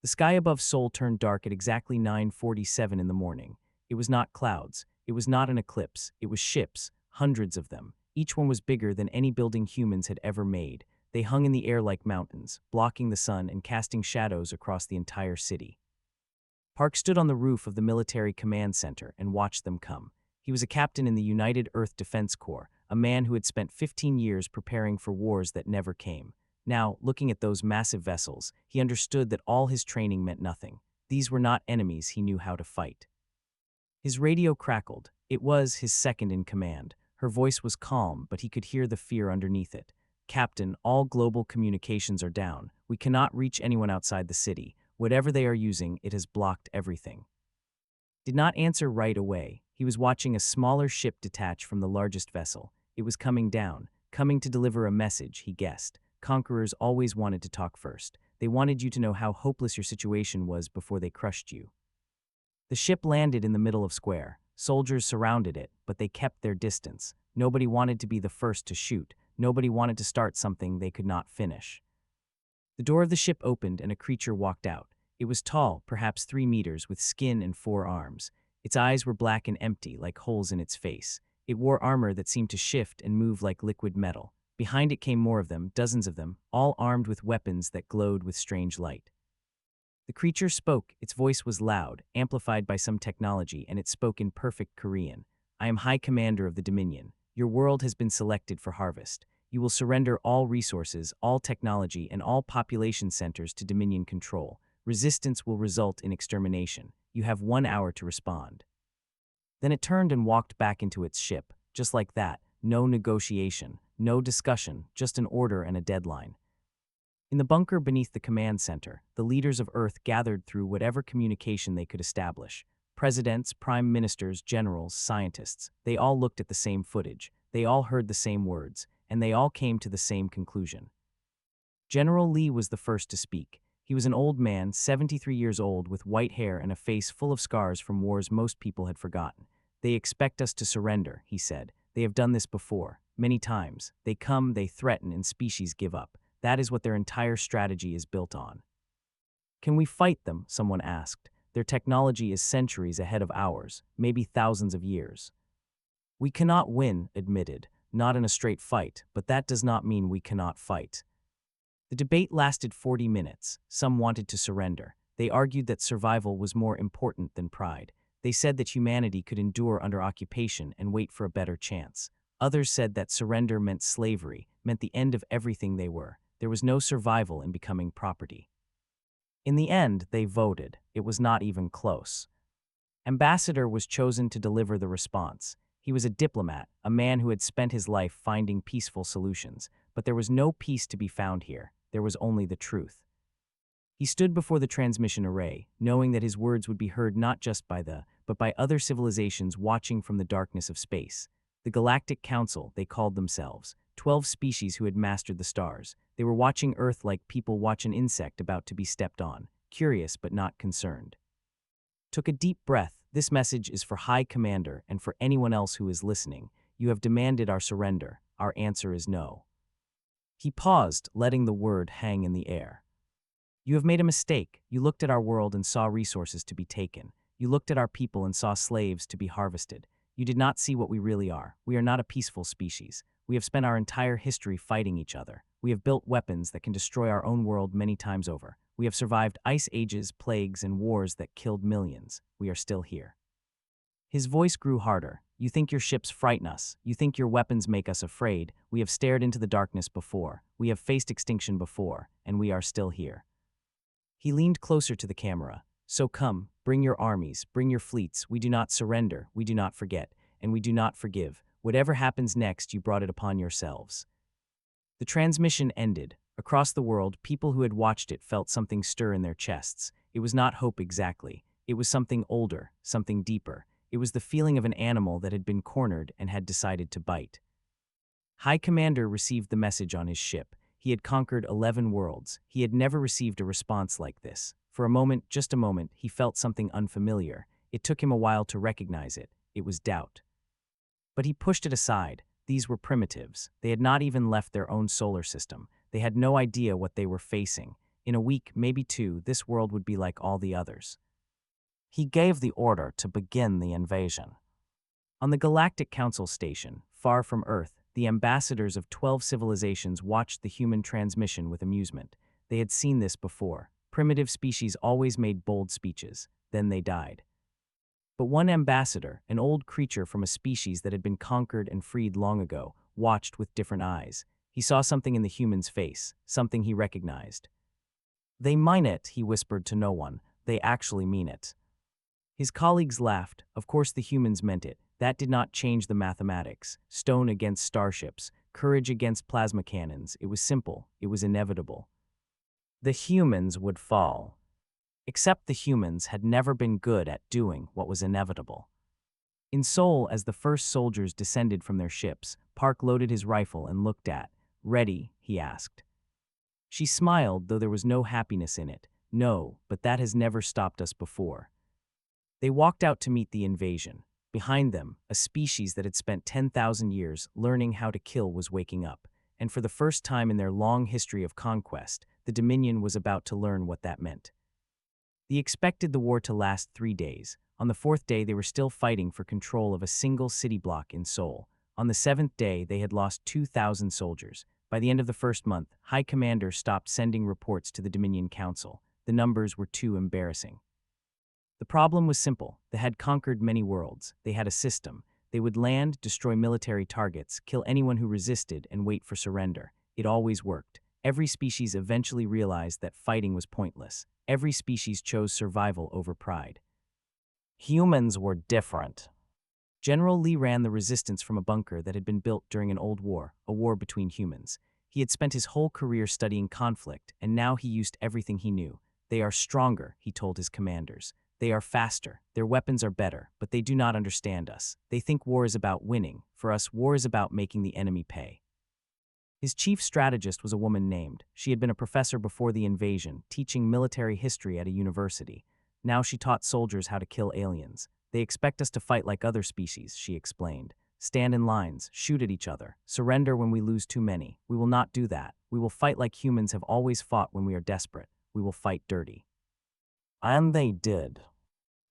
The sky above Seoul turned dark at exactly 9:47 in the morning. It was not clouds. It was not an eclipse. It was ships, hundreds of them. Each one was bigger than any building humans had ever made. They hung in the air like mountains, blocking the sun and casting shadows across the entire city. Park stood on the roof of the military command center and watched them come. He was a captain in the United Earth Defense Corps, a man who had spent 15 years preparing for wars that never came. Now, looking at those massive vessels, he understood that all his training meant nothing. These were not enemies he knew how to fight. His radio crackled. It was his second in command. Her voice was calm, but he could hear the fear underneath it. "Captain, all global communications are down. We cannot reach anyone outside the city. Whatever they are using, it has blocked everything." Did not answer right away. He was watching a smaller ship detach from the largest vessel. It was coming down, coming to deliver a message, he guessed. Conquerors always wanted to talk first. They wanted you to know how hopeless your situation was before they crushed you. The ship landed in the middle of square. Soldiers surrounded it, but they kept their distance. Nobody wanted to be the first to shoot. Nobody wanted to start something they could not finish. The door of the ship opened and a creature walked out. It was tall, perhaps 3 meters, with skin and 4 arms. Its eyes were black and empty, like holes in its face. It wore armor that seemed to shift and move like liquid metal. Behind it came more of them, dozens of them, all armed with weapons that glowed with strange light. The creature spoke. Its voice was loud, amplified by some technology, and it spoke in perfect Korean. "I am High Commander of the Dominion. Your world has been selected for harvest. You will surrender all resources, all technology, and all population centers to Dominion control. Resistance will result in extermination. You have 1 hour to respond." Then it turned and walked back into its ship. Just like that. No negotiation, no discussion, just an order and a deadline. In the bunker beneath the command center, the leaders of Earth gathered through whatever communication they could establish. Presidents, prime ministers, generals, scientists, they all looked at the same footage. They all heard the same words, and they all came to the same conclusion. General Lee was the first to speak. He was an old man, 73 years old, with white hair and a face full of scars from wars most people had forgotten. "They expect us to surrender," he said. "They have done this before, many times. They come, they threaten, and species give up. That is what their entire strategy is built on." "Can we fight them?" someone asked. "Their technology is centuries ahead of ours, maybe thousands of years." "We cannot win," admitted. "Not in a straight fight, but that does not mean we cannot fight." The debate lasted 40 minutes. Some wanted to surrender. They argued that survival was more important than pride. They said that humanity could endure under occupation and wait for a better chance. Others said that surrender meant slavery, meant the end of everything they were. There was no survival in becoming property. In the end, they voted. It was not even close. Ambassador was chosen to deliver the response. He was a diplomat, a man who had spent his life finding peaceful solutions. But there was no peace to be found here. There was only the truth. He stood before the transmission array, knowing that his words would be heard not just but by other civilizations watching from the darkness of space. The Galactic Council, they called themselves, 12 species who had mastered the stars. They were watching Earth like people watch an insect about to be stepped on, curious but not concerned. Took a deep breath. "This message is for High Commander and for anyone else who is listening. You have demanded our surrender. Our answer is no." He paused, letting the word hang in the air. "You have made a mistake. You looked at our world and saw resources to be taken. You looked at our people and saw slaves to be harvested. You did not see what we really are. We are not a peaceful species. We have spent our entire history fighting each other. We have built weapons that can destroy our own world many times over. We have survived ice ages, plagues, and wars that killed millions. We are still here." His voice grew harder. "You think your ships frighten us. You think your weapons make us afraid. We have stared into the darkness before. We have faced extinction before, and we are still here." He leaned closer to the camera. "So come, bring your armies, bring your fleets. We do not surrender, we do not forget, and we do not forgive. Whatever happens next, you brought it upon yourselves." The transmission ended. Across the world, people who had watched it felt something stir in their chests. It was not hope exactly. It was something older, something deeper. It was the feeling of an animal that had been cornered and had decided to bite. High Commander received the message on his ship. He had conquered 11 worlds. He had never received a response like this. For a moment, just a moment, he felt something unfamiliar. It took him a while to recognize it. It was doubt. But he pushed it aside. These were primitives. They had not even left their own solar system. They had no idea what they were facing. In a week, maybe two, this world would be like all the others. He gave the order to begin the invasion. On the Galactic Council station, far from Earth, the ambassadors of 12 civilizations watched the human transmission with amusement. They had seen this before. Primitive species always made bold speeches. Then they died. But one ambassador, an old creature from a species that had been conquered and freed long ago, watched with different eyes. He saw something in the human's face, something he recognized. "They mean it," he whispered to no one. "They actually mean it." His colleagues laughed. Of course the humans meant it. That did not change the mathematics. Stone against starships, courage against plasma cannons. It was simple. It was inevitable. The humans would fall. Except the humans had never been good at doing what was inevitable. In Seoul, as the first soldiers descended from their ships, Park loaded his rifle and looked at. "Ready?" he asked. She smiled, though there was no happiness in it. "No, but that has never stopped us before." They walked out to meet the invasion. Behind them, a species that had spent 10,000 years learning how to kill was waking up, and for the first time in their long history of conquest, the Dominion was about to learn what that meant. They expected the war to last 3 days. On the 4th day, they were still fighting for control of a single city block in Seoul. On the 7th day, they had lost 2,000 soldiers. By the end of the first month, High Commander stopped sending reports to the Dominion Council. The numbers were too embarrassing. The problem was simple. They had conquered many worlds. They had a system. They would land, destroy military targets, kill anyone who resisted, and wait for surrender. It always worked. Every species eventually realized that fighting was pointless. Every species chose survival over pride. Humans were different. General Lee ran the resistance from a bunker that had been built during an old war, a war between humans. He had spent his whole career studying conflict, and now he used everything he knew. "They are stronger," he told his commanders. "They are faster, their weapons are better, but they do not understand us. They think war is about winning. For us, war is about making the enemy pay." His chief strategist was a woman named. She had been a professor before the invasion, teaching military history at a university. Now she taught soldiers how to kill aliens. "They expect us to fight like other species," she explained. "Stand in lines, shoot at each other, surrender when we lose too many. We will not do that. We will fight like humans have always fought when we are desperate. We will fight dirty." And they did.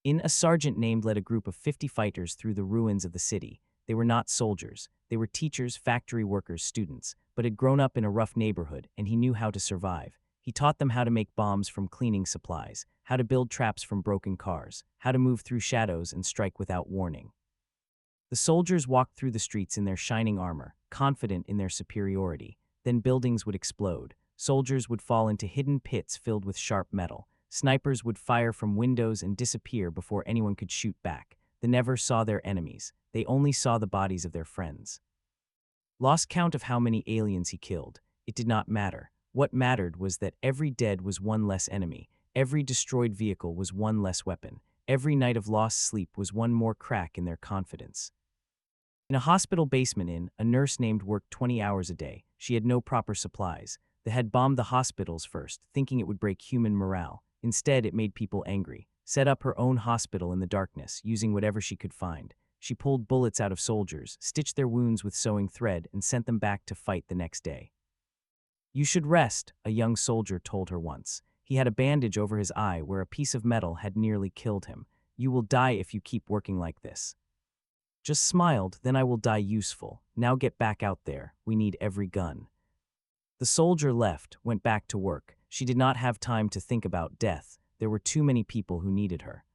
A sergeant named led a group of 50 fighters through the ruins of the city. They were not soldiers. They were teachers, factory workers, students, but had grown up in a rough neighborhood, and he knew how to survive. He taught them how to make bombs from cleaning supplies, how to build traps from broken cars, how to move through shadows and strike without warning. The soldiers walked through the streets in their shining armor, confident in their superiority. Then buildings would explode. Soldiers would fall into hidden pits filled with sharp metal. Snipers would fire from windows and disappear before anyone could shoot back. They never saw their enemies. They only saw the bodies of their friends. Lost count of how many aliens he killed. It did not matter. What mattered was that every dead was one less enemy. Every destroyed vehicle was one less weapon. Every night of lost sleep was one more crack in their confidence. In a hospital basement a nurse named worked 20 hours a day. She had no proper supplies. They had bombed the hospitals first, thinking it would break human morale. Instead, it made people angry. Set up her own hospital in the darkness, using whatever she could find. She pulled bullets out of soldiers, stitched their wounds with sewing thread, and sent them back to fight the next day. "You should rest," a young soldier told her once. He had a bandage over his eye where a piece of metal had nearly killed him. "You will die if you keep working like this." Just smiled. "Then I will die useful. Now get back out there. We need every gun." The soldier left, went back to work. She did not have time to think about death. There were too many people who needed her.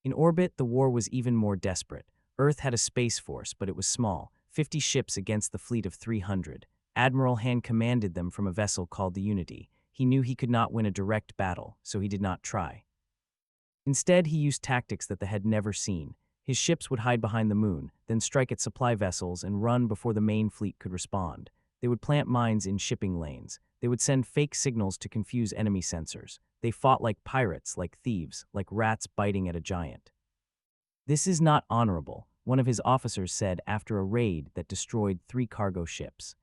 In orbit, the war was even more desperate. Earth had a space force, but it was small, 50 ships against the fleet of 300. Admiral Han commanded them from a vessel called the Unity. He knew he could not win a direct battle, so he did not try. Instead, he used tactics that they had never seen. His ships would hide behind the moon, then strike at supply vessels and run before the main fleet could respond. They would plant mines in shipping lanes. They would send fake signals to confuse enemy sensors. They fought like pirates, like thieves, like rats biting at a giant. "This is not honorable," one of his officers said after a raid that destroyed 3 cargo ships.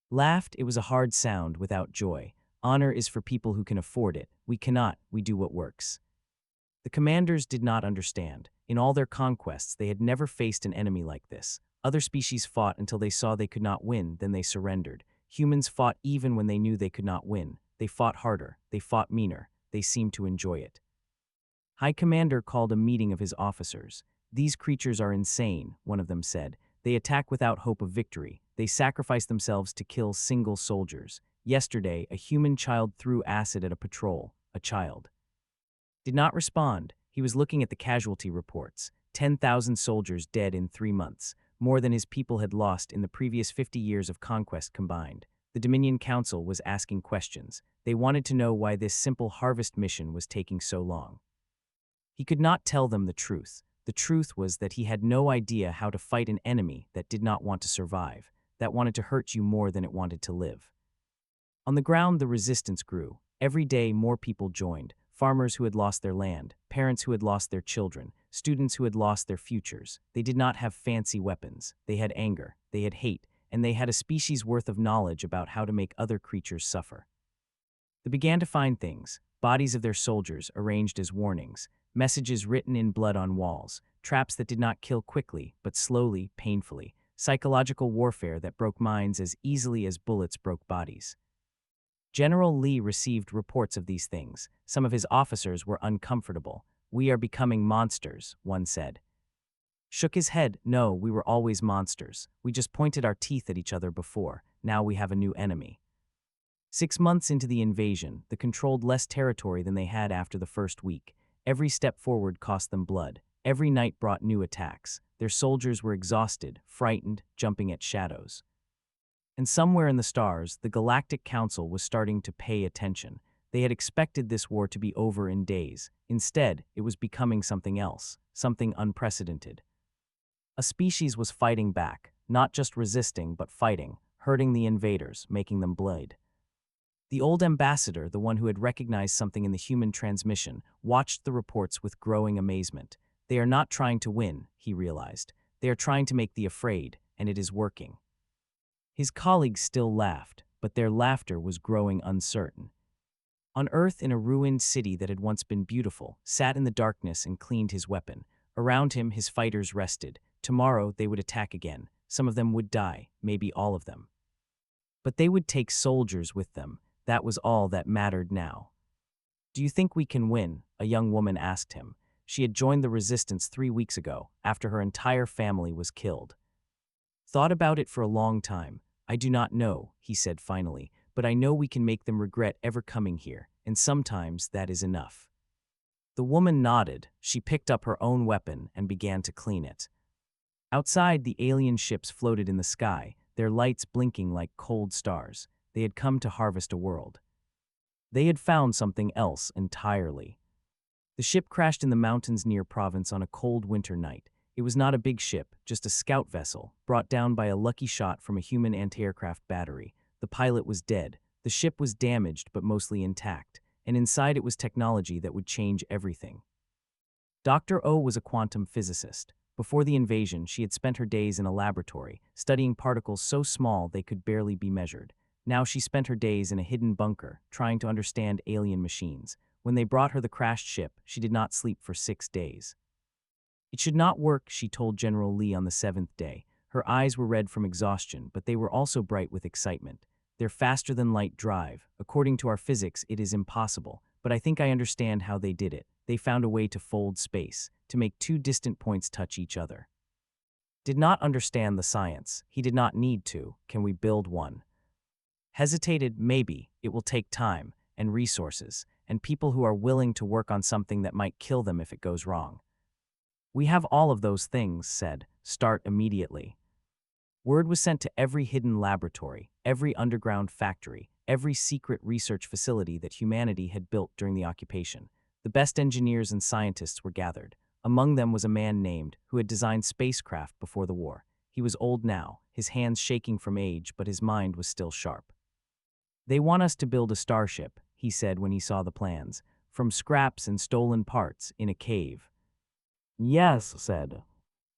Laughed, it was a hard sound without joy. "Honor is for people who can afford it. We cannot, we do what works." The commanders did not understand. In all their conquests, they had never faced an enemy like this. Other species fought until they saw they could not win, then they surrendered. Humans fought even when they knew they could not win. They fought harder. They fought meaner. They seemed to enjoy it. High Commander called a meeting of his officers. "These creatures are insane," one of them said. "They attack without hope of victory. They sacrifice themselves to kill single soldiers. Yesterday, a human child threw acid at a patrol. A child did not respond. He was looking at the casualty reports. 10,000 soldiers dead in 3 months, more than his people had lost in the previous 50 years of conquest combined. The Dominion Council was asking questions. They wanted to know why this simple harvest mission was taking so long. He could not tell them the truth. The truth was that he had no idea how to fight an enemy that did not want to survive, that wanted to hurt you more than it wanted to live. On the ground, the resistance grew. Every day, more people joined. Farmers who had lost their land, parents who had lost their children, students who had lost their futures. They did not have fancy weapons. They had anger, they had hate, and they had a species worth of knowledge about how to make other creatures suffer. They began to find things, bodies of their soldiers arranged as warnings, messages written in blood on walls, traps that did not kill quickly, but slowly, painfully, psychological warfare that broke minds as easily as bullets broke bodies. General Lee received reports of these things. Some of his officers were uncomfortable. "We are becoming monsters," one said. Shook his head. "No, we were always monsters. We just pointed our teeth at each other before. Now we have a new enemy." 6 months into the invasion, they controlled less territory than they had after the first week. Every step forward cost them blood. Every night brought new attacks. Their soldiers were exhausted, frightened, jumping at shadows. And somewhere in the stars, the Galactic Council was starting to pay attention. They had expected this war to be over in days. Instead, it was becoming something else, something unprecedented. A species was fighting back, not just resisting, but fighting, hurting the invaders, making them bleed. The old ambassador, the one who had recognized something in the human transmission, watched the reports with growing amazement. They are not trying to win, he realized. They are trying to make the afraid, and it is working. His colleagues still laughed, but their laughter was growing uncertain. On Earth, in a ruined city that had once been beautiful, sat in the darkness and cleaned his weapon. Around him, his fighters rested. Tomorrow, they would attack again. Some of them would die, maybe all of them. But they would take soldiers with them. That was all that mattered now. "Do you think we can win?" a young woman asked him. She had joined the resistance 3 weeks ago, after her entire family was killed. "Thought about it for a long time. I do not know," he said finally, "but I know we can make them regret ever coming here, and sometimes that is enough." The woman nodded. She picked up her own weapon and began to clean it. Outside, the alien ships floated in the sky, their lights blinking like cold stars. They had come to harvest a world. They had found something else entirely. The ship crashed in the mountains near Provence on a cold winter night. It was not a big ship, just a scout vessel, brought down by a lucky shot from a human anti-aircraft battery. The pilot was dead. The ship was damaged but mostly intact, and inside it was technology that would change everything. Dr. O was a quantum physicist. Before the invasion, she had spent her days in a laboratory, studying particles so small they could barely be measured. Now she spent her days in a hidden bunker, trying to understand alien machines. When they brought her the crashed ship, she did not sleep for 6 days. "It should not work," she told General Lee on the 7th day. Her eyes were red from exhaustion, but they were also bright with excitement. "Their faster-than-light drive. According to our physics, it is impossible, but I think I understand how they did it. They found a way to fold space, to make 2 distant points touch each other." Did not understand the science. He did not need to. Can we build one? Hesitated. Maybe. It will take time, and resources, and people who are willing to work on something that might kill them if it goes wrong. "We have all of those things," said. "Start immediately." Word was sent to every hidden laboratory, every underground factory, every secret research facility that humanity had built during the occupation. The best engineers and scientists were gathered. Among them was a man named, who had designed spacecraft before the war. He was old now, his hands shaking from age, but his mind was still sharp. "They want us to build a starship," he said when he saw the plans, "from scraps and stolen parts in a cave." "Yes," said.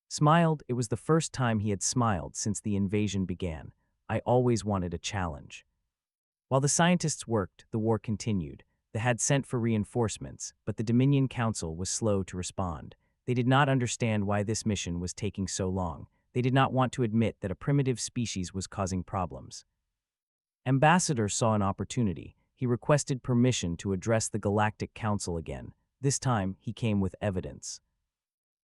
Smiled. It was the first time he had smiled since the invasion began. "I always wanted a challenge." While the scientists worked, the war continued. They had sent for reinforcements, but the Dominion Council was slow to respond. They did not understand why this mission was taking so long. They did not want to admit that a primitive species was causing problems. Ambassador saw an opportunity. He requested permission to address the Galactic Council again. This time, he came with evidence.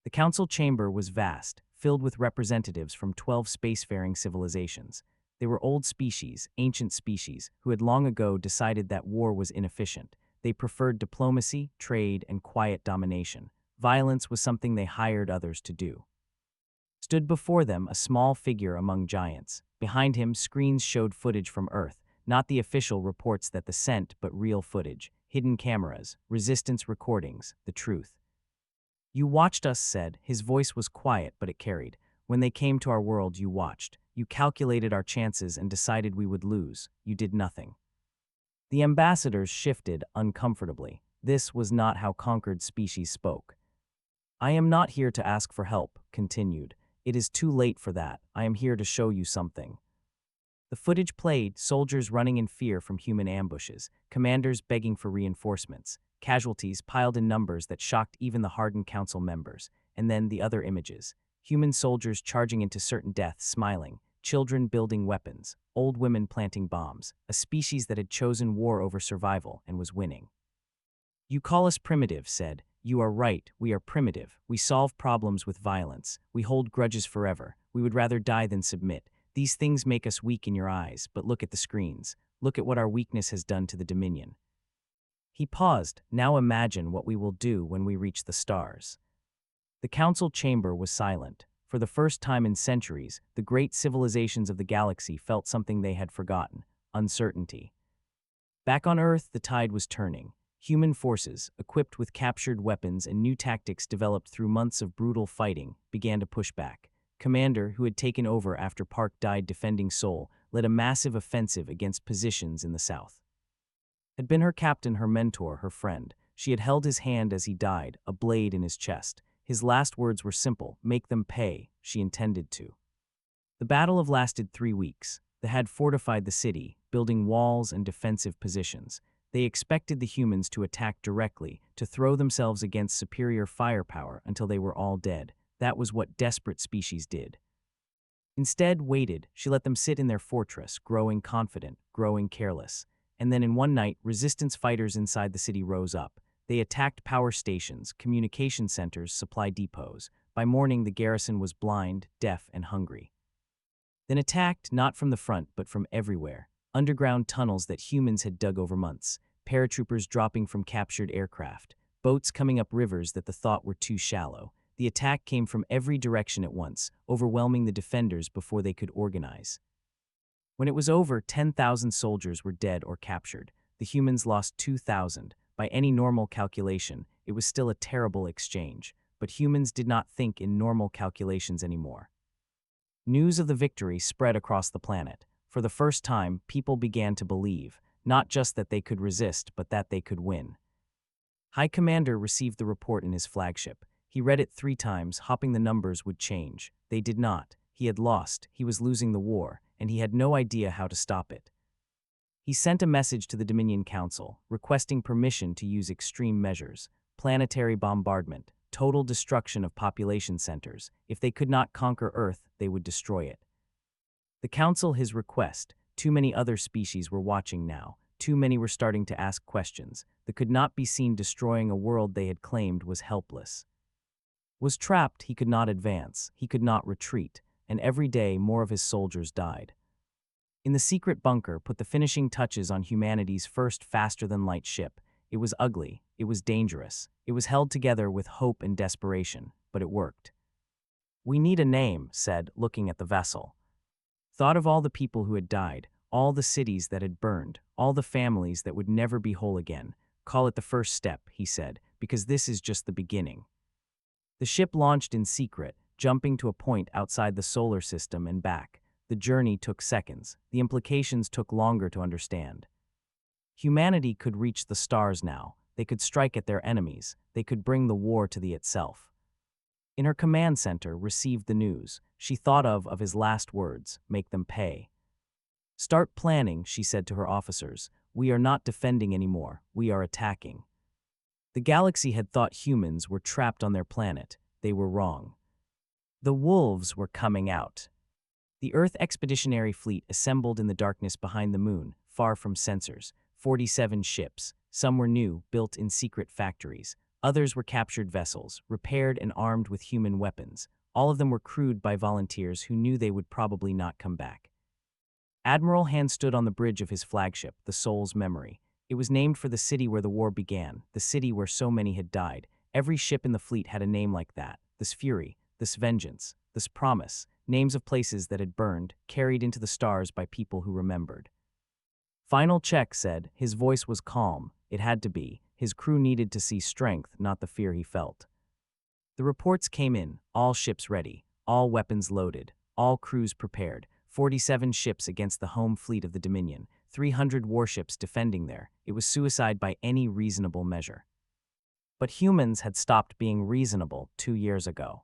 The council chamber was vast, filled with representatives from 12 spacefaring civilizations. They were old species, ancient species, who had long ago decided that war was inefficient. They preferred diplomacy, trade, and quiet domination. Violence was something they hired others to do. Stood before them a small figure among giants. Behind him, screens showed footage from Earth, not the official reports that the sent, but real footage, hidden cameras, resistance recordings, the truth. You watched us, said. His voice was quiet, but it carried. When they came to our world, you watched. You calculated our chances and decided we would lose. You did nothing. The ambassadors shifted uncomfortably. This was not how conquered species spoke. I am not here to ask for help, continued. It is too late for that. I am here to show you something. The footage played, soldiers running in fear from human ambushes, commanders begging for reinforcements, casualties piled in numbers that shocked even the hardened council members, and then the other images. Human soldiers charging into certain death, smiling, children building weapons, old women planting bombs, a species that had chosen war over survival and was winning. You call us primitive, said. You are right, we are primitive. We solve problems with violence. We hold grudges forever. We would rather die than submit. These things make us weak in your eyes, but look at the screens. Look at what our weakness has done to the Dominion. He paused. Now imagine what we will do when we reach the stars. The council chamber was silent. For the first time in centuries, the great civilizations of the galaxy felt something they had forgotten: uncertainty. Back on Earth, the tide was turning. Human forces, equipped with captured weapons and new tactics developed through months of brutal fighting, began to push back. Commander, who had taken over after Park died defending Sol, led a massive offensive against positions in the south. Had been her captain, her mentor, her friend. She had held his hand as he died, a blade in his chest. His last words were simple: make them pay. She intended to. The battle have lasted 3 weeks. They had fortified the city, building walls and defensive positions. They expected the humans to attack directly, to throw themselves against superior firepower until they were all dead. That was what desperate species did. Instead, waited. She let them sit in their fortress, growing confident, growing careless. And then in one night, resistance fighters inside the city rose up. They attacked power stations, communication centers, supply depots. By morning, the garrison was blind, deaf, and hungry. Then attacked, not from the front, but from everywhere. Underground tunnels that humans had dug over months, paratroopers dropping from captured aircraft, boats coming up rivers that the thought were too shallow. The attack came from every direction at once, overwhelming the defenders before they could organize. When it was over, 10,000 soldiers were dead or captured. The humans lost 2,000. By any normal calculation, it was still a terrible exchange, but humans did not think in normal calculations anymore. News of the victory spread across the planet. For the first time, people began to believe, not just that they could resist, but that they could win. High Commander received the report in his flagship. He read it 3 times, hoping the numbers would change. They did not. He had lost, he was losing the war, and he had no idea how to stop it. He sent a message to the Dominion Council, requesting permission to use extreme measures: planetary bombardment, total destruction of population centers. If they could not conquer Earth, they would destroy it. The Council his request. Too many other species were watching now. Too many were starting to ask questions. That could not be seen destroying a world they had claimed was helpless. Was trapped, he could not advance, he could not retreat, and every day more of his soldiers died. In the secret bunker put the finishing touches on humanity's first faster-than-light ship. It was ugly, it was dangerous, it was held together with hope and desperation, but it worked. We need a name, said, looking at the vessel. Thought of all the people who had died, all the cities that had burned, all the families that would never be whole again. Call it the first step, he said, because this is just the beginning. The ship launched in secret, jumping to a point outside the solar system and back. The journey took seconds. The implications took longer to understand. Humanity could reach the stars now. They could strike at their enemies. They could bring the war to the itself. In her command center, received the news. She thought of his last words: make them pay. Start planning, she said to her officers. We are not defending anymore. We are attacking. The galaxy had thought humans were trapped on their planet. They were wrong. The wolves were coming out. The Earth Expeditionary Fleet assembled in the darkness behind the moon, far from sensors. 47 ships. Some were new, built in secret factories. Others were captured vessels, repaired and armed with human weapons. All of them were crewed by volunteers who knew they would probably not come back. Admiral Han stood on the bridge of his flagship, the Soul's Memory. It was named for the city where the war began, the city where so many had died. Every ship in the fleet had a name like that: this Fury, this Vengeance, this Promise, names of places that had burned, carried into the stars by people who remembered. Final check said. His voice was calm. It had to be. His crew needed to see strength, not the fear he felt. The reports came in, all ships ready, all weapons loaded, all crews prepared, 47 ships against the home fleet of the Dominion, 300 warships defending there. It was suicide by any reasonable measure. But humans had stopped being reasonable 2 years ago.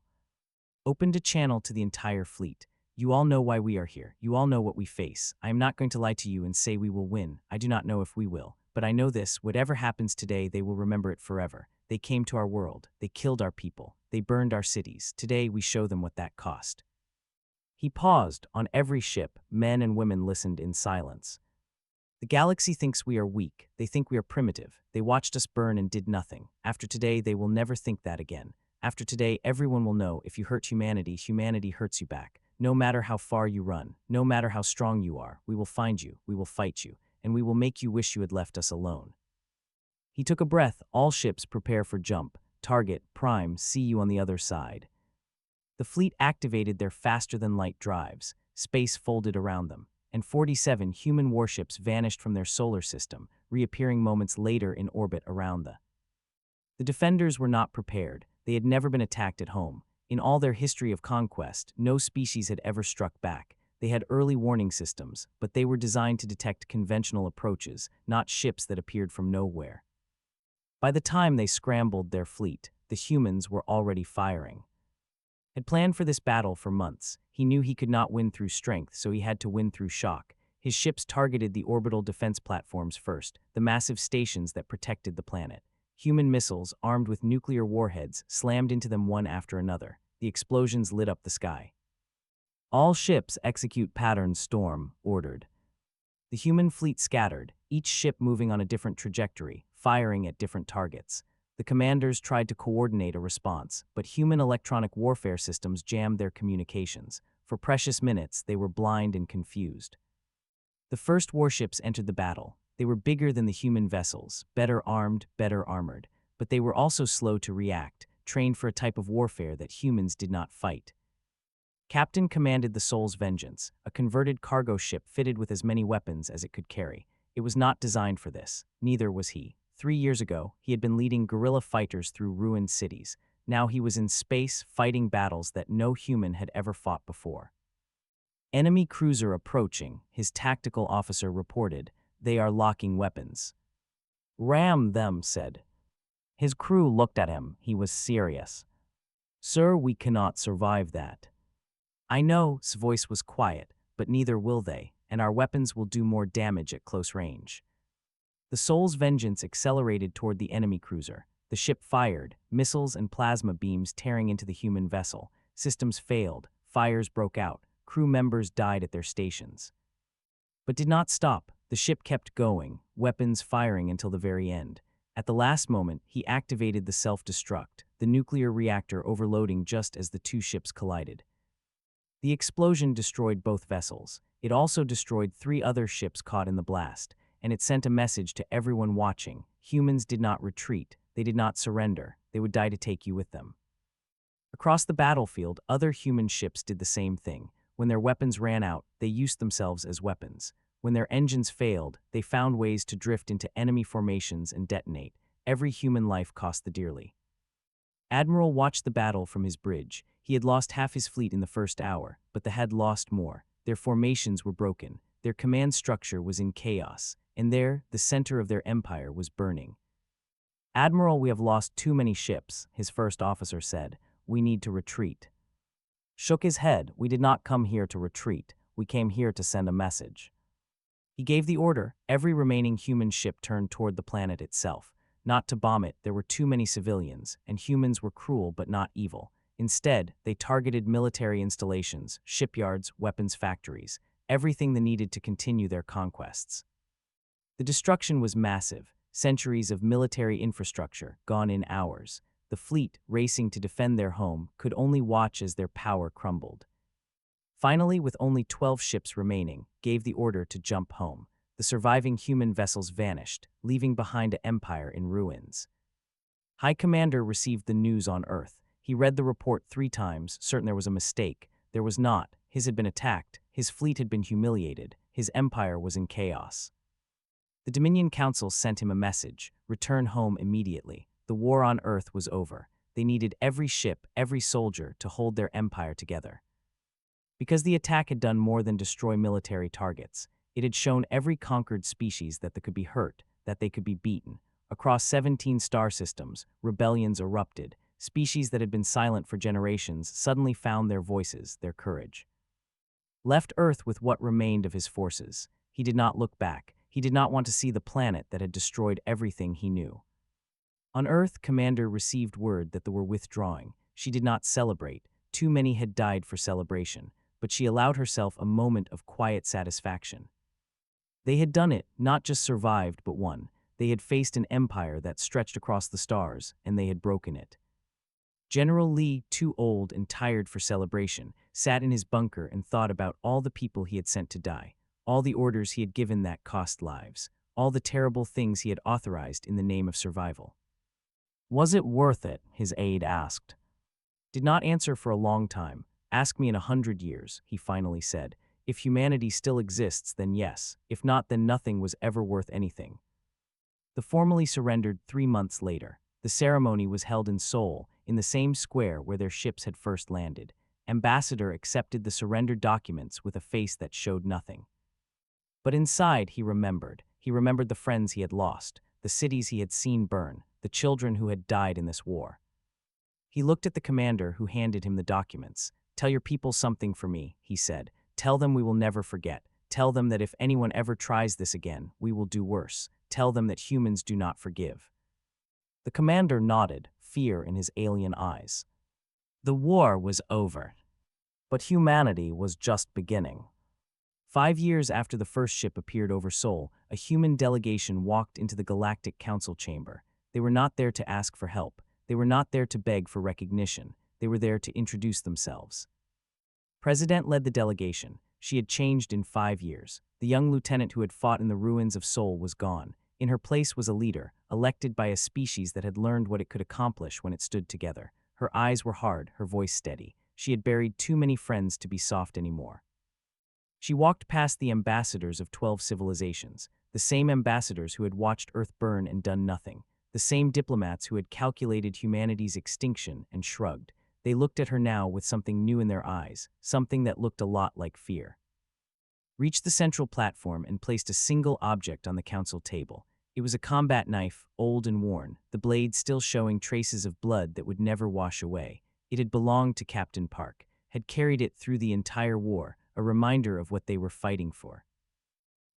Opened a channel to the entire fleet. You all know why we are here. You all know what we face. I am not going to lie to you and say we will win. I do not know if we will. But I know this: whatever happens today, they will remember it forever. They came to our world. They killed our people. They burned our cities. Today we show them what that cost. He paused. On every ship, men and women listened in silence. The galaxy thinks we are weak. They think we are primitive. They watched us burn and did nothing. After today, they will never think that again. After today, everyone will know if you hurt humanity, humanity hurts you back. No matter how far you run, no matter how strong you are, we will find you, we will fight you, and we will make you wish you had left us alone. He took a breath. All ships prepare for jump. Target, prime, see you on the other side. The fleet activated their faster-than-light drives. Space folded around them, and 47 human warships vanished from their solar system, reappearing moments later in orbit around the. The defenders were not prepared. They had never been attacked at home. In all their history of conquest, no species had ever struck back. They had early warning systems, but they were designed to detect conventional approaches, not ships that appeared from nowhere. By the time they scrambled their fleet, the humans were already firing. Had planned for this battle for months. He knew he could not win through strength, so he had to win through shock. His ships targeted the orbital defense platforms first, the massive stations that protected the planet. Human missiles, armed with nuclear warheads, slammed into them one after another. The explosions lit up the sky. All ships execute pattern storm, ordered. The human fleet scattered, each ship moving on a different trajectory, firing at different targets. The commanders tried to coordinate a response, but human electronic warfare systems jammed their communications. For precious minutes, they were blind and confused. The first warships entered the battle. They were bigger than the human vessels, better armed, better armored, but they were also slow to react, trained for a type of warfare that humans did not fight. Captain commanded the Soul's Vengeance, a converted cargo ship fitted with as many weapons as it could carry. It was not designed for this. Neither was he. 3 years ago, he had been leading guerrilla fighters through ruined cities. Now he was in space, fighting battles that no human had ever fought before. Enemy cruiser approaching, his tactical officer reported. They are locking weapons. Ram them, said. His crew looked at him. He was serious. Sir, we cannot survive that. I know, his voice was quiet, but neither will they, and our weapons will do more damage at close range. The Soul's Vengeance accelerated toward the enemy cruiser. The ship fired, missiles and plasma beams tearing into the human vessel. Systems failed, fires broke out, crew members died at their stations. But did not stop. The ship kept going, weapons firing until the very end. At the last moment, he activated the self-destruct, the nuclear reactor overloading just as the two ships collided. The explosion destroyed both vessels. It also destroyed 3 other ships caught in the blast, and it sent a message to everyone watching. Humans did not retreat. They did not surrender. They would die to take you with them. Across the battlefield, other human ships did the same thing. When their weapons ran out, they used themselves as weapons. When their engines failed, they found ways to drift into enemy formations and detonate. Every human life cost the dearly. Admiral watched the battle from his bridge. He had lost half his fleet in the first hour, but they had lost more. Their formations were broken. Their command structure was in chaos, and there, the center of their empire was burning. Admiral, we have lost too many ships, his first officer said. We need to retreat. Shook his head. We did not come here to retreat. We came here to send a message. He gave the order. Every remaining human ship turned toward the planet itself. Not to bomb it, there were too many civilians, and humans were cruel but not evil. Instead, they targeted military installations, shipyards, weapons factories, everything they needed to continue their conquests. The destruction was massive, centuries of military infrastructure gone in hours. The fleet, racing to defend their home, could only watch as their power crumbled. Finally, with only 12 ships remaining, gave the order to jump home. The surviving human vessels vanished, leaving behind an empire in ruins. High Commander received the news on Earth. He read the report 3 times, certain there was a mistake. There was not. His had been attacked. His fleet had been humiliated. His empire was in chaos. The Dominion Council sent him a message: return home immediately. The war on Earth was over. They needed every ship, every soldier to hold their empire together. Because the attack had done more than destroy military targets, it had shown every conquered species that they could be hurt, that they could be beaten. Across 17 star systems, rebellions erupted. Species that had been silent for generations suddenly found their voices, their courage. Left Earth with what remained of his forces, he did not look back. He did not want to see the planet that had destroyed everything he knew. On Earth, Commander received word that they were withdrawing. She did not celebrate. Too many had died for celebration, but she allowed herself a moment of quiet satisfaction. They had done it, not just survived, but won. They had faced an empire that stretched across the stars, and they had broken it. General Lee, too old and tired for celebration, sat in his bunker and thought about all the people he had sent to die, all the orders he had given that cost lives, all the terrible things he had authorized in the name of survival. Was it worth it? His aide asked. Did not answer for a long time. Ask me in 100 years, he finally said. If humanity still exists, then yes. If not, then nothing was ever worth anything. The formally surrendered 3 months later. The ceremony was held in Seoul, in the same square where their ships had first landed. Ambassador accepted the surrendered documents with a face that showed nothing. But inside, he remembered. He remembered the friends he had lost, the cities he had seen burn, the children who had died in this war. He looked at the commander who handed him the documents. Tell your people something for me, he said. Tell them we will never forget. Tell them that if anyone ever tries this again, we will do worse. Tell them that humans do not forgive. The commander nodded, fear in his alien eyes. The war was over. But humanity was just beginning. 5 years after the first ship appeared over Seoul, a human delegation walked into the Galactic Council chamber. They were not there to ask for help. They were not there to beg for recognition. They were there to introduce themselves. President led the delegation. She had changed in 5 years. The young lieutenant who had fought in the ruins of Seoul was gone. In her place was a leader, elected by a species that had learned what it could accomplish when it stood together. Her eyes were hard, her voice steady. She had buried too many friends to be soft anymore. She walked past the ambassadors of 12 civilizations, the same ambassadors who had watched Earth burn and done nothing, the same diplomats who had calculated humanity's extinction and shrugged. They looked at her now with something new in their eyes, something that looked a lot like fear. Reached the central platform and placed a single object on the council table. It was a combat knife, old and worn, the blade still showing traces of blood that would never wash away. It had belonged to Captain Park, had carried it through the entire war, a reminder of what they were fighting for.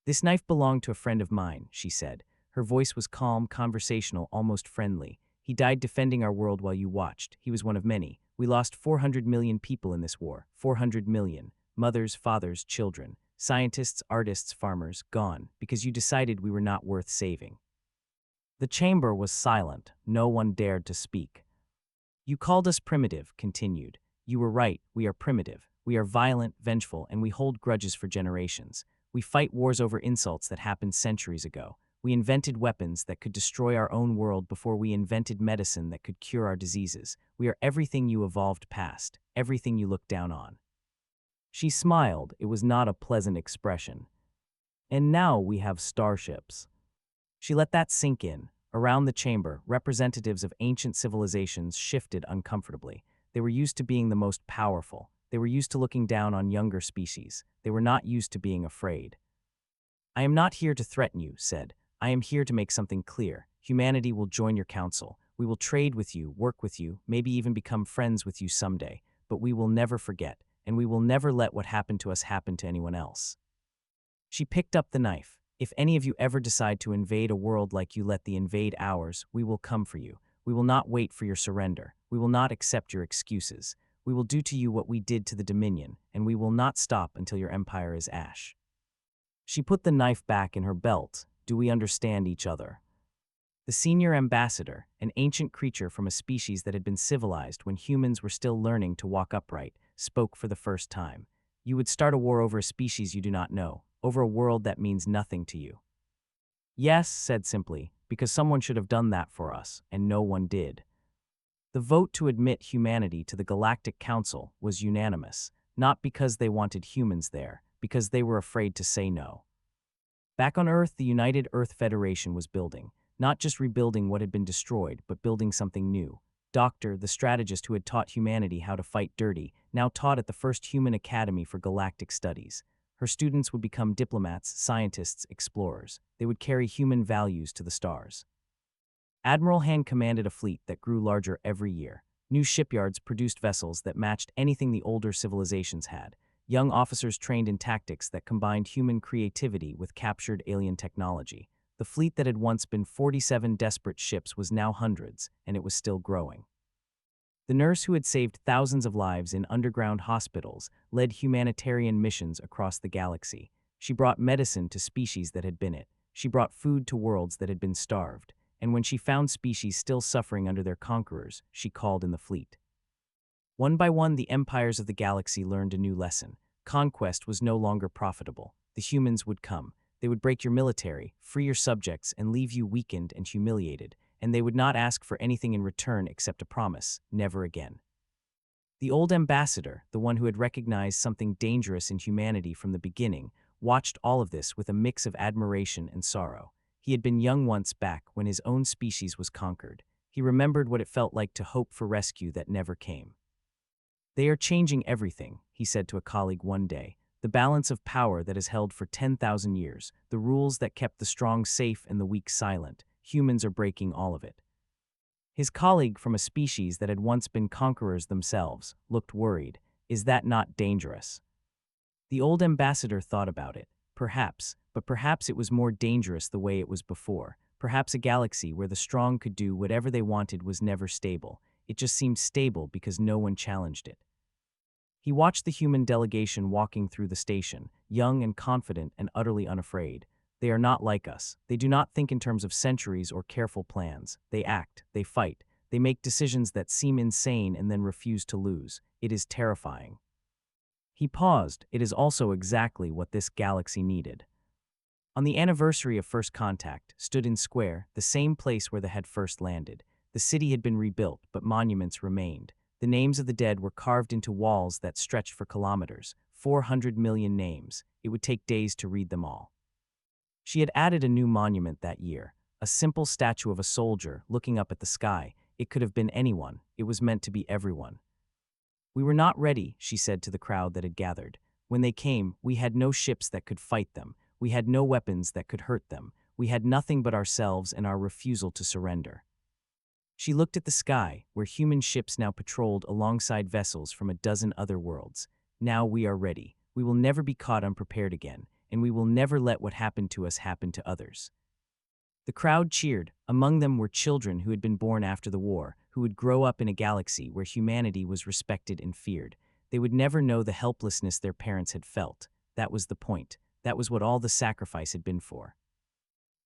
This knife belonged to a friend of mine, she said. Her voice was calm, conversational, almost friendly. He died defending our world while you watched. He was one of many. We lost 400 million people in this war. 400 million. Mothers, fathers, children. Scientists, artists, farmers, gone, because you decided we were not worth saving. The chamber was silent. No one dared to speak. You called us primitive, continued. You were right, we are primitive. We are violent, vengeful, and we hold grudges for generations. We fight wars over insults that happened centuries ago. We invented weapons that could destroy our own world before we invented medicine that could cure our diseases. We are everything you evolved past, everything you looked down on. She smiled. It was not a pleasant expression. And now we have starships. She let that sink in. Around the chamber, representatives of ancient civilizations shifted uncomfortably. They were used to being the most powerful. They were used to looking down on younger species. They were not used to being afraid. I am not here to threaten you, said. I am here to make something clear. Humanity will join your council. We will trade with you, work with you, maybe even become friends with you someday. But we will never forget, and we will never let what happened to us happen to anyone else. She picked up the knife. If any of you ever decide to invade a world like you let the invade ours, we will come for you. We will not wait for your surrender. We will not accept your excuses. We will do to you what we did to the Dominion, and we will not stop until your empire is ash. She put the knife back in her belt. Do we understand each other? The senior ambassador, an ancient creature from a species that had been civilized when humans were still learning to walk upright, spoke for the first time. You would start a war over a species you do not know, over a world that means nothing to you. Yes, said simply, because someone should have done that for us, and no one did. The vote to admit humanity to the Galactic Council was unanimous, not because they wanted humans there, because they were afraid to say no. Back on Earth, the United Earth Federation was building, not just rebuilding what had been destroyed, but building something new. Doctor, the strategist who had taught humanity how to fight dirty, now taught at the first human academy for galactic studies. Her students would become diplomats, scientists, explorers. They would carry human values to the stars. Admiral Han commanded a fleet that grew larger every year. New shipyards produced vessels that matched anything the older civilizations had. Young officers trained in tactics that combined human creativity with captured alien technology. The fleet that had once been 47 desperate ships was now hundreds, and it was still growing. The nurse who had saved thousands of lives in underground hospitals led humanitarian missions across the galaxy. She brought medicine to species that had been it. She brought food to worlds that had been starved. And when she found species still suffering under their conquerors, she called in the fleet. One by one, the empires of the galaxy learned a new lesson. Conquest was no longer profitable. The humans would come. They would break your military, free your subjects, and leave you weakened and humiliated, and they would not ask for anything in return except a promise, never again. The old ambassador, the one who had recognized something dangerous in humanity from the beginning, watched all of this with a mix of admiration and sorrow. He had been young once back when his own species was conquered. He remembered what it felt like to hope for rescue that never came. They are changing everything, he said to a colleague one day. The balance of power that has held for 10,000 years, the rules that kept the strong safe and the weak silent, humans are breaking all of it. His colleague from a species that had once been conquerors themselves looked worried. Is that not dangerous? The old ambassador thought about it. Perhaps, but perhaps it was more dangerous the way it was before. Perhaps a galaxy where the strong could do whatever they wanted was never stable. It just seemed stable because no one challenged it. He watched the human delegation walking through the station, young and confident and utterly unafraid. They are not like us. They do not think in terms of centuries or careful plans. They act, they fight, they make decisions that seem insane and then refuse to lose. It is terrifying. He paused. It is also exactly what this galaxy needed. On the anniversary of first contact, stood in square, the same place where they had first landed. The city had been rebuilt, but monuments remained. The names of the dead were carved into walls that stretched for kilometers, 400 million names. It would take days to read them all. She had added a new monument that year, a simple statue of a soldier looking up at the sky. It could have been anyone. It was meant to be everyone. We were not ready, she said to the crowd that had gathered. When they came, we had no ships that could fight them. We had no weapons that could hurt them. We had nothing but ourselves and our refusal to surrender. She looked at the sky, where human ships now patrolled alongside vessels from a dozen other worlds. Now we are ready. We will never be caught unprepared again, and we will never let what happened to us happen to others. The crowd cheered. Among them were children who had been born after the war, who would grow up in a galaxy where humanity was respected and feared. They would never know the helplessness their parents had felt. That was the point. That was what all the sacrifice had been for.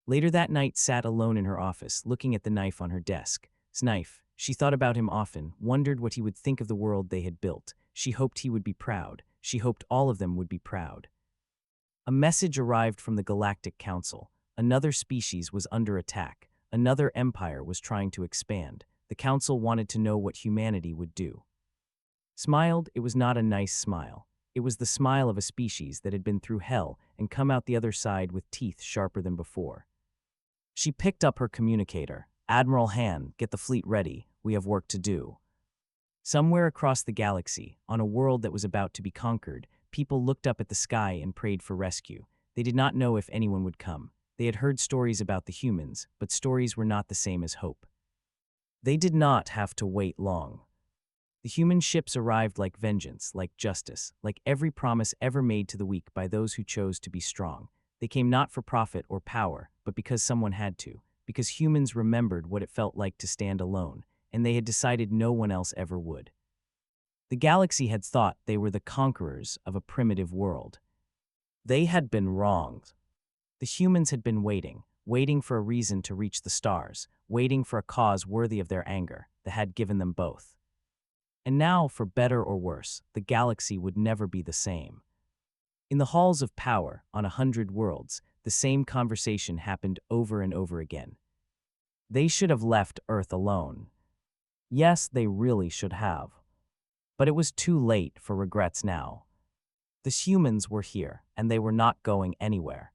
Later that night, sat alone in her office, looking at the knife on her desk. Knife. She thought about him often, wondered what he would think of the world they had built. She hoped he would be proud. She hoped all of them would be proud. A message arrived from the Galactic Council. Another species was under attack. Another empire was trying to expand. The council wanted to know what humanity would do. Smiled, it was not a nice smile. It was the smile of a species that had been through hell and come out the other side with teeth sharper than before. She picked up her communicator. Admiral Han, get the fleet ready. We have work to do. Somewhere across the galaxy, on a world that was about to be conquered, people looked up at the sky and prayed for rescue. They did not know if anyone would come. They had heard stories about the humans, but stories were not the same as hope. They did not have to wait long. The human ships arrived like vengeance, like justice, like every promise ever made to the weak by those who chose to be strong. They came not for profit or power, but because someone had to, because humans remembered what it felt like to stand alone, and they had decided no one else ever would. The galaxy had thought they were the conquerors of a primitive world. They had been wronged. The humans had been waiting, waiting for a reason to reach the stars, waiting for a cause worthy of their anger that had given them both. And now, for better or worse, the galaxy would never be the same. In the halls of power, on 100 worlds, the same conversation happened over and over again. They should have left Earth alone. Yes, they really should have. But it was too late for regrets now. The humans were here, and they were not going anywhere.